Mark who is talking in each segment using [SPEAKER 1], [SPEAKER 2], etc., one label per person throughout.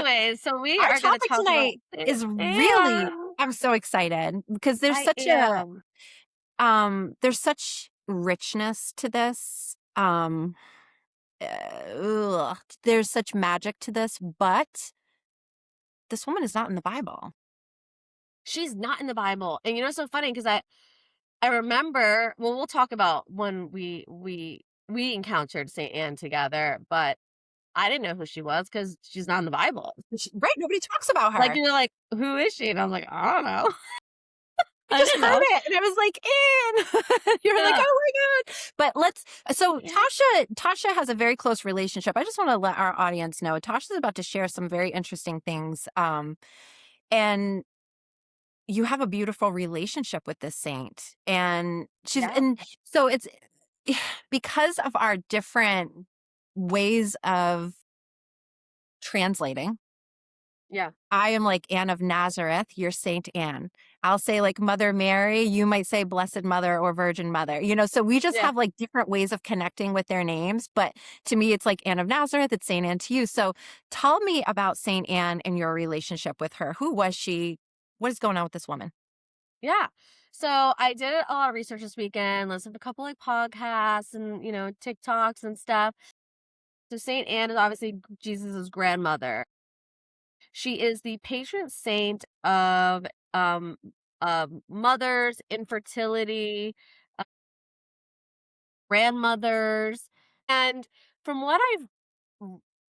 [SPEAKER 1] Anyways, so we
[SPEAKER 2] Our
[SPEAKER 1] are going to
[SPEAKER 2] topic
[SPEAKER 1] talk about
[SPEAKER 2] tonight is really, I'm so excited because there's there's such richness to this. There's such magic to this, but this woman is not in the Bible.
[SPEAKER 1] She's not in the Bible. And it's so funny because I remember, well, we'll talk about when we encountered Saint Anne together, but I didn't know who she was because she's not in the Bible.
[SPEAKER 2] Right? Nobody talks about her.
[SPEAKER 1] Like, you're like, who is she? And I was like, I don't know.
[SPEAKER 2] I just heard it and I was like, Anne. You're like, oh my God. But Tasha has a very close relationship. I just want to let our audience know Tasha's about to share some very interesting things. And you have a beautiful relationship with this saint. And and so it's because of our different ways of translating.
[SPEAKER 1] Yeah.
[SPEAKER 2] I am like Anne of Nazareth, you're Saint Anne. I'll say like Mother Mary, you might say Blessed Mother or Virgin Mother. So we just have like different ways of connecting with their names. But to me, it's like Anne of Nazareth, it's Saint Anne to you. So tell me about Saint Anne and your relationship with her. Who was she? What is going on with this woman?
[SPEAKER 1] Yeah. So I did a lot of research this weekend, listened to a couple like podcasts and, TikToks and stuff. So Saint Anne is obviously Jesus's grandmother. She is the patron saint of mothers, infertility, grandmothers. And from what I've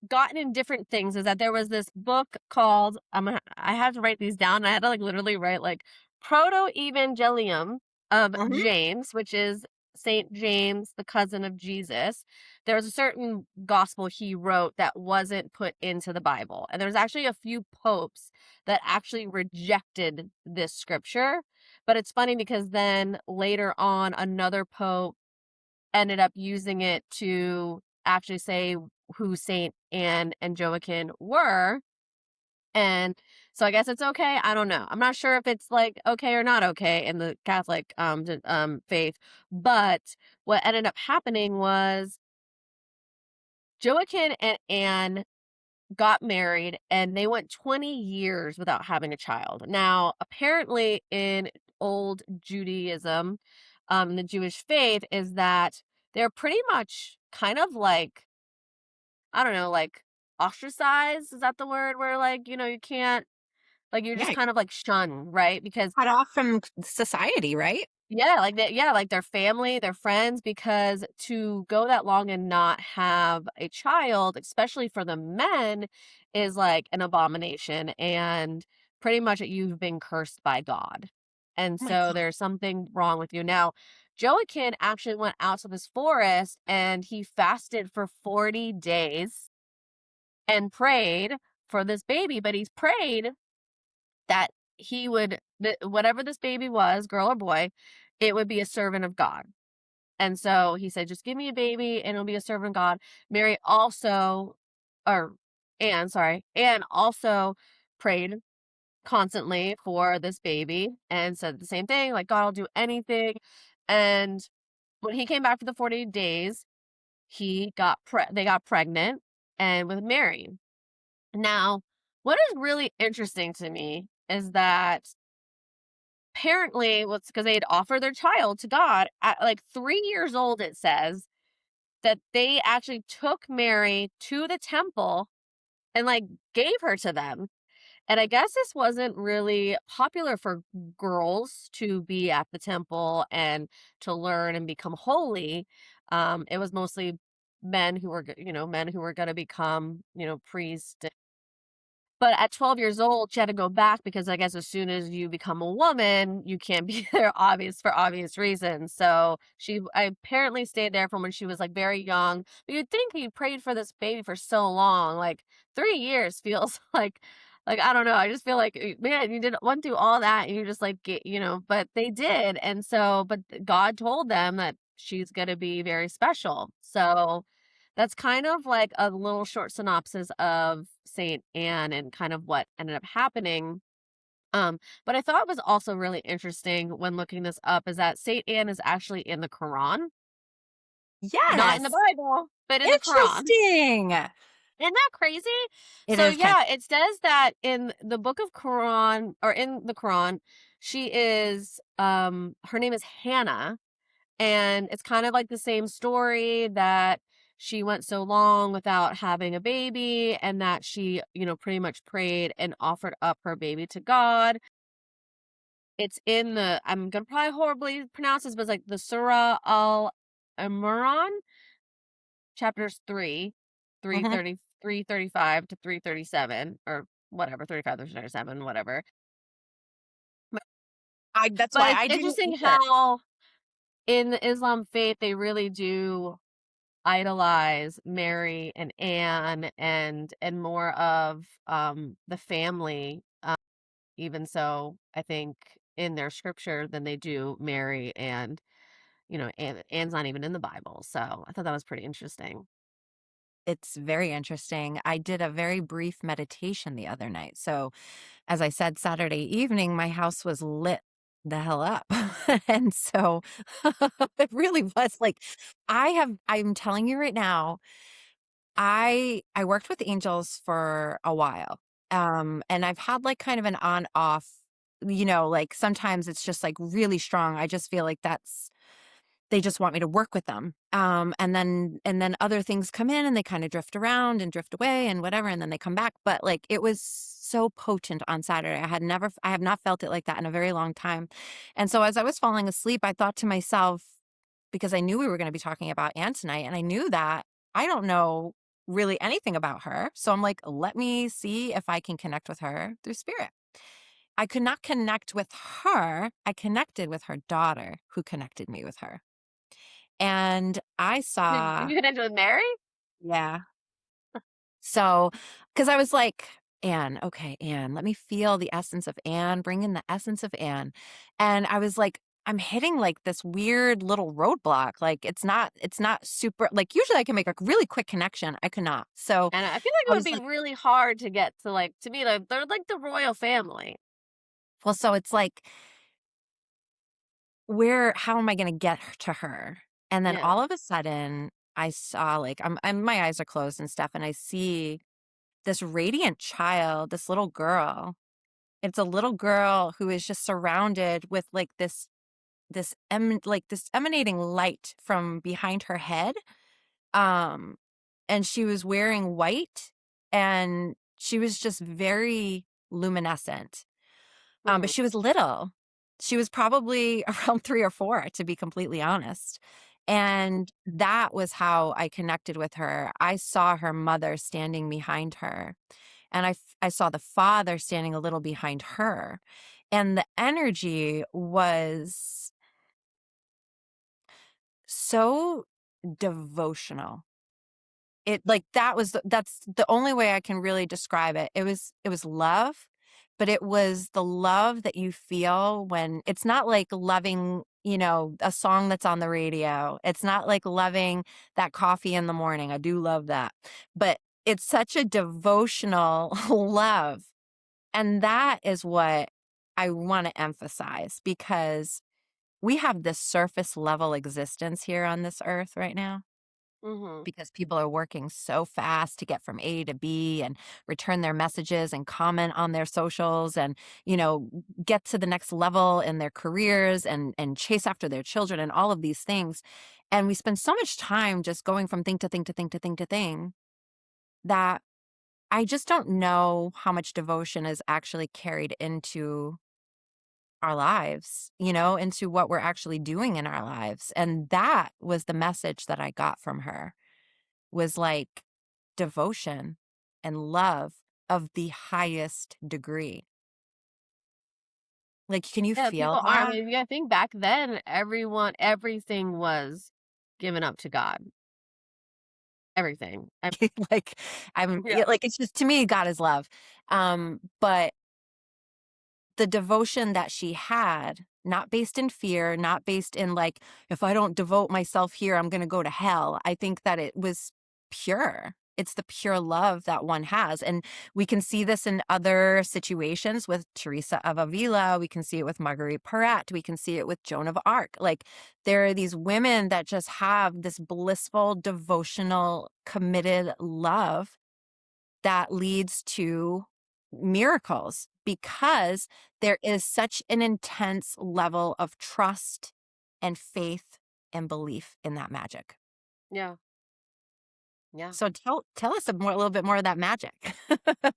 [SPEAKER 1] gotten in different things is that there was this book called, I had to write these down. I had to like literally write like Proto-Evangelium of James, which is Saint James, the cousin of Jesus. There was a certain gospel he wrote that wasn't put into the Bible. And there's actually a few popes that actually rejected this scripture. But it's funny because then later on, another pope ended up using it to actually say who Saint Anne and Joachim were. And so I guess it's okay. I don't know. I'm not sure if it's like okay or not okay in the Catholic faith. But what ended up happening was Joachim and Anne got married and they went 20 years without having a child. Now, apparently in old Judaism, the Jewish faith is that they're pretty much kind of like, I don't know, like ostracized. Is that the word where like, you can't, like you're just kind of like shunned, right? Because
[SPEAKER 2] cut off from society, right?
[SPEAKER 1] yeah, like that, yeah, like their family, their friends, because to go that long and not have a child, especially for the men, is like an abomination and pretty much you've been cursed by God. And so there's something wrong with you. Now, Joachim actually went out to this forest and he fasted for 40 days and prayed for this baby, but he's prayed that he would, whatever this baby was, girl or boy, it would be a servant of God. And so he said, just give me a baby and it'll be a servant of God. Anne also prayed constantly for this baby and said the same thing, like God will do anything. And when he came back for the 40 days, they got pregnant and with Mary. Now, what is really interesting to me is that apparently, it's because they had offered their child to God at like 3 years old. It says that they actually took Mary to the temple and like gave her to them. And I guess this wasn't really popular for girls to be at the temple and to learn and become holy. It was mostly men who were going to become, priests. But at 12 years old, she had to go back because I guess as soon as you become a woman, you can't be there for obvious reasons. So I apparently stayed there from when she was like very young. But you'd think he prayed for this baby for so long, like 3 years feels like, I don't know. I just feel like, man, you didn't want to do all that. And you just like, but they did. And so, but God told them that she's going to be very special. So that's kind of like a little short synopsis of Saint Anne and kind of what ended up happening. But I thought was also really interesting when looking this up is that Saint Anne is actually in the Qur'an.
[SPEAKER 2] Yes.
[SPEAKER 1] Not in the Bible, but in the Quran.
[SPEAKER 2] Interesting.
[SPEAKER 1] Isn't that crazy?
[SPEAKER 2] It
[SPEAKER 1] So
[SPEAKER 2] is kind
[SPEAKER 1] yeah, it says that in the book of Quran, or in the Quran, she is her name is Hannah, and it's kind of like the same story that she went so long without having a baby, and that she, pretty much prayed and offered up her baby to God. It's in the, I'm gonna probably horribly pronounce this, but it's like the Surah Al Imran, chapters 3,
[SPEAKER 2] of,
[SPEAKER 1] 335 to 337, or whatever, 35 to 37, whatever.
[SPEAKER 2] that's
[SPEAKER 1] But
[SPEAKER 2] why
[SPEAKER 1] it's
[SPEAKER 2] I didn't
[SPEAKER 1] interesting
[SPEAKER 2] either.
[SPEAKER 1] how in the Islam faith they really do idolize Mary and Anne, and more of the family, even so I think in their scripture than they do Mary, and Anne's not even in the Bible. So I thought that was pretty interesting.
[SPEAKER 2] It's very interesting. I did a very brief meditation the other night. So, as I said, Saturday evening, my house was lit the hell up. And so it really was like I'm telling you right now, I worked with angels for a while. And I've had like kind of an on off, like sometimes it's just like really strong. I just feel like they just want me to work with them. And then other things come in and they kind of drift around and drift away and whatever, and then they come back. But like it was so potent on Saturday. I have not felt it like that in a very long time. And so as I was falling asleep, I thought to myself, because I knew we were going to be talking about Anne tonight, and I knew that I don't know really anything about her. So I'm like, let me see if I can connect with her through spirit. I could not connect with her. I connected with her daughter, who connected me with her. And I
[SPEAKER 1] Did
[SPEAKER 2] saw,
[SPEAKER 1] you connect with Mary?
[SPEAKER 2] yeah. So, because I was like, Anne, okay, Anne, let me feel the essence of Anne, bring in the essence of Anne. And I was like, I'm hitting like this weird little roadblock. Like it's not super, like usually I can make a really quick connection. I could not. So
[SPEAKER 1] And I feel like
[SPEAKER 2] I
[SPEAKER 1] it would
[SPEAKER 2] was
[SPEAKER 1] be
[SPEAKER 2] like,
[SPEAKER 1] really hard to get to, like, to me, like, they're like the royal family.
[SPEAKER 2] well, so it's like, how am I going to get to her? And then
[SPEAKER 1] Yeah.
[SPEAKER 2] all of a sudden I saw like, my eyes are closed and stuff. And I see this radiant child, this little girl. It's a little girl who is just surrounded with like this emanating light from behind her head. Um, and she was wearing white, and she was just very luminescent. But
[SPEAKER 1] Mhm.
[SPEAKER 2] she was little. She was probably around 3 or 4, to be completely honest. And that was how I connected with her. I saw her mother standing behind her, and I saw the father standing a little behind her. And the energy was so devotional. It like that's the only way I can really describe it. It was love, but it was the love that you feel when it's not like loving, a song that's on the radio. It's not like loving that coffee in the morning. I do love that. But it's such a devotional love. And that is what I want to emphasize, because we have this surface level existence here on this earth right now,
[SPEAKER 1] Mhm.
[SPEAKER 2] because people are working so fast to get from A to B and return their messages and comment on their socials and, get to the next level in their careers and chase after their children and all of these things. And we spend so much time just going from thing to thing to thing to thing to thing that I just don't know how much devotion is actually carried into our lives, into what we're actually doing in our lives. And that was the message that I got from her, was like devotion and love of the highest degree. Like, can you
[SPEAKER 1] Yeah,
[SPEAKER 2] feel
[SPEAKER 1] people are. I
[SPEAKER 2] that?
[SPEAKER 1] mean, yeah, I think back then, everything was given up to God. Everything.
[SPEAKER 2] Like,
[SPEAKER 1] Yeah.
[SPEAKER 2] like, it's just, to me, God is love. But the devotion that she had, not based in fear, not based in like, if I don't devote myself here, I'm going to go to hell. I think that it was pure. It's the pure love that one has. And we can see this in other situations with Teresa of Avila. We can see it with Marguerite Perret. We can see it with Joan of Arc. Like, there are these women that just have this blissful, devotional, committed love that leads to miracles because there is such an intense level of trust and faith and belief in that magic.
[SPEAKER 1] Yeah. Yeah.
[SPEAKER 2] So tell us a little bit more of that magic.